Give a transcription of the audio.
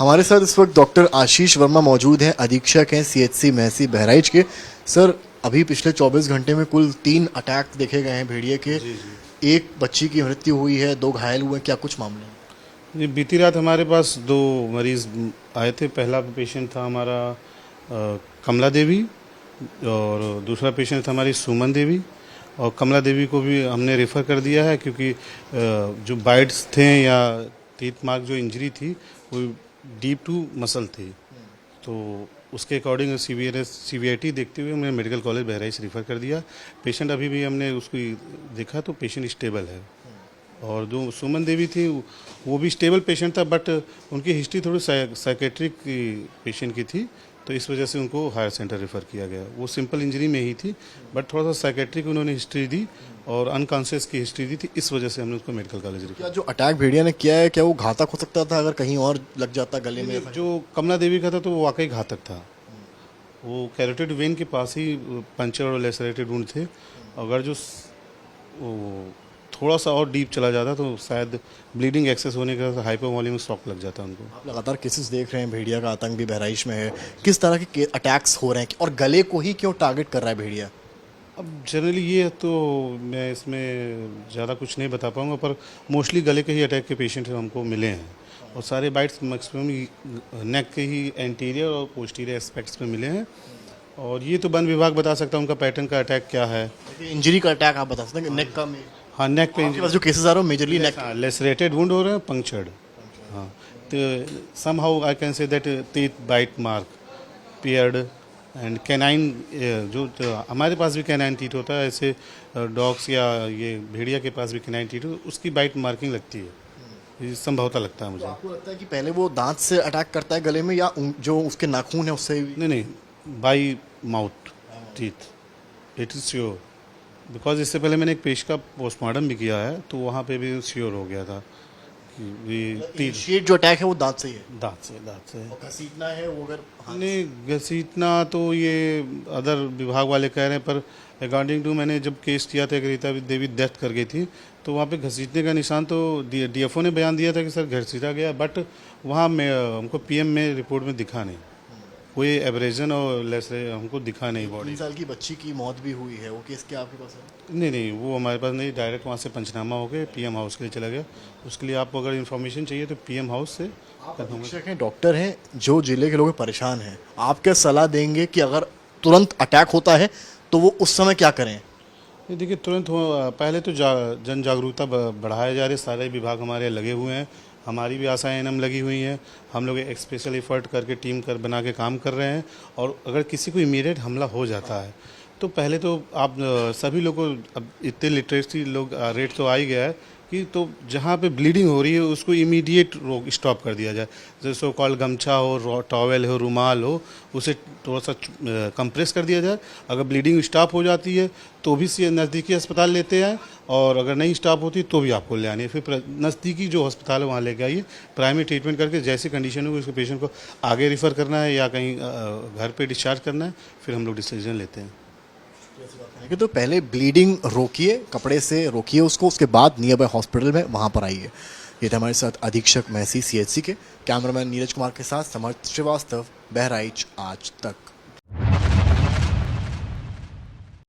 हमारे साथ इस वक्त डॉक्टर आशीष वर्मा मौजूद हैं, अधीक्षक हैं सीएचसी महसी बहराइच के। सर, अभी पिछले 24 घंटे में कुल 3 अटैक देखे गए हैं भेड़िए के। एक बच्ची की मृत्यु हुई है, 2 घायल हुए, क्या कुछ मामले हैं? जी, बीती रात हमारे पास 2 मरीज़ आए थे। पहला पेशेंट था हमारा कमला देवी और दूसरा पेशेंट था हमारी सुमन देवी। और कमला देवी को भी हमने रेफ़र कर दिया है क्योंकि जो बाइट्स थे या टीथ मार्क जो इंजरी थी वो डीप टू मसल थी, तो उसके अकॉर्डिंग सीवियरिटी देखते हुए हमने मेडिकल कॉलेज बहराइच रेफ़र कर दिया। पेशेंट अभी भी हमने उसको देखा तो पेशेंट स्टेबल है। और जो सुमन देवी थी वो भी स्टेबल पेशेंट था, बट उनकी हिस्ट्री थोड़ी साइकेट्रिक पेशेंट की थी, तो इस वजह से उनको हायर सेंटर रेफ़र किया गया। वो सिंपल इंजरी में ही थी, बट थोड़ा सा साइकेट्रिक उन्होंने हिस्ट्री दी और अनकॉन्शियस की हिस्ट्री दी थी, इस वजह से हमने उसको मेडिकल कॉलेज रेफर क्या जो अटैक भेड़िया ने किया है, क्या वो घातक हो सकता था अगर कहीं और लग जाता गले में? जो कमला देवी का था तो वो वाकई घातक था। वो कैरोटिड वेन के पास ही पंचर और लेसरेटेड वुंड थे। अगर जो वो थोड़ा सा और डीप चला जाता तो शायद ब्लीडिंग एक्सेस होने का हाइपोवॉल्यूमिक शॉक लग जाता उनको। आप लगातार केसेस देख रहे हैं, भेड़िया का आतंक भी बहराइच में है। किस तरह के अटैक्स हो रहे हैं और गले को ही क्यों टारगेट कर रहा है भेड़िया? अब जनरली ये तो मैं इसमें ज़्यादा कुछ नहीं बता पाऊँगा, पर मोस्टली गले के ही अटैक के पेशेंट हमको मिले हैं और सारे बाइट्स मैक्सिमम नेक के ही एंटीरियर और पोस्टीरियर एस्पेक्ट्स में मिले हैं। और ये तो वन विभाग बता सकता है उनका पैटर्न का अटैक क्या है। इंजरी का अटैक आप बता सकते हैं कि नेक का? हाँ, नेक पे आपके पास जो केसेस आ रहे हैं मेजरली नेक? लेसरेटेड वुंड हो रहे हैं, पंक्चर्ड। हाँ, तो somehow I can say that teeth bite mark paired and canine. जो हमारे पास भी कैनाइन टीथ होता है, ऐसे डॉग्स या ये भेड़िया के पास भी कैनाइन टीथ हो, उसकी बाइट मार्किंग लगती है। ये संभवतः लगता है मुझे। आपको लगता है कि पहले वो दांत से अटैक करता है गले में, या जो उसके नाखून है उससे? नहीं, by mouth teeth, it is sure. Because इससे पहले मैंने एक पेश का पोस्टमार्टम भी किया है, तो वहाँ पे भी श्योर हो गया था कि शीट जो अटैक है वो दांत से ही है? दांत से। और घसीटना है वो अगर नहीं, घसीटना तो ये अदर विभाग वाले कह रहे हैं, पर अकॉर्डिंग टू मैंने जब केस किया था, एक रीता देवी डेथ कर गई थी, तो वहाँ पे घसीटने का निशान तो डीएफओ ने बयान दिया था कि सर घसीटा गया, बट वहाँ में हमको पीएम में रिपोर्ट में दिखा नहीं, कोई एब्रेजन और लेसरे हमको दिखा नहीं। 3 साल की बच्ची की मौत भी हुई है, वो केस क्या आपके पास है? नहीं, वो हमारे पास नहीं। डायरेक्ट वहाँ से पंचनामा हो गया, पीएम हाउस के लिए चला गया। उसके लिए आपको अगर इन्फॉर्मेशन चाहिए तो पीएम हाउस से अधीक्षक हैं, डॉक्टर हैं, जो जिले के लोग परेशान हैं, आप क्या सलाह देंगे कि अगर तुरंत अटैक होता है तो वो उस समय क्या करें? ये देखिए, तुरंत पहले तो जन जागरूकता बढ़ाया जा रही है। सारे विभाग हमारे लगे हुए हैं, हमारी भी आशा एनएम लगी हुई हैं। हम लोग एक स्पेशल एफर्ट करके टीम बना के काम कर रहे हैं। और अगर किसी को इमीडिएट हमला हो जाता है तो पहले तो आप सभी लोगों को, अब इतने लिटरेसी लोग रेट तो आ ही गया है कि तो जहाँ पे ब्लीडिंग हो रही है उसको इमीडिएट स्टॉप कर दिया जाए। जैसे सो कॉल गमछा हो, टॉवेल हो, रुमाल हो, उसे थोड़ा सा कंप्रेस कर दिया जाए। अगर ब्लीडिंग स्टॉप हो जाती है तो भी नज़दीकी अस्पताल लेते हैं, और अगर नहीं स्टॉप होती तो भी आपको ले आनी है। फिर नज़दीकी जो अस्पताल है वहाँ लेके आइए, प्राइमरी ट्रीटमेंट करके जैसी कंडीशन होगी उसको पेशेंट को आगे रेफ़र करना है या कहीं घर पे डिस्चार्ज करना है, फिर हम लोग डिसीजन लेते हैं। कि तो पहले ब्लीडिंग रोकिए, कपड़े से रोकिए उसको, उसके बाद नियर बाय हॉस्पिटल में वहाँ पर आइए। ये थे हमारे साथ अधीक्षक महसी सीएचसी के। कैमरामैन नीरज कुमार के साथ समर्थ श्रीवास्तव, बहराइच आज तक।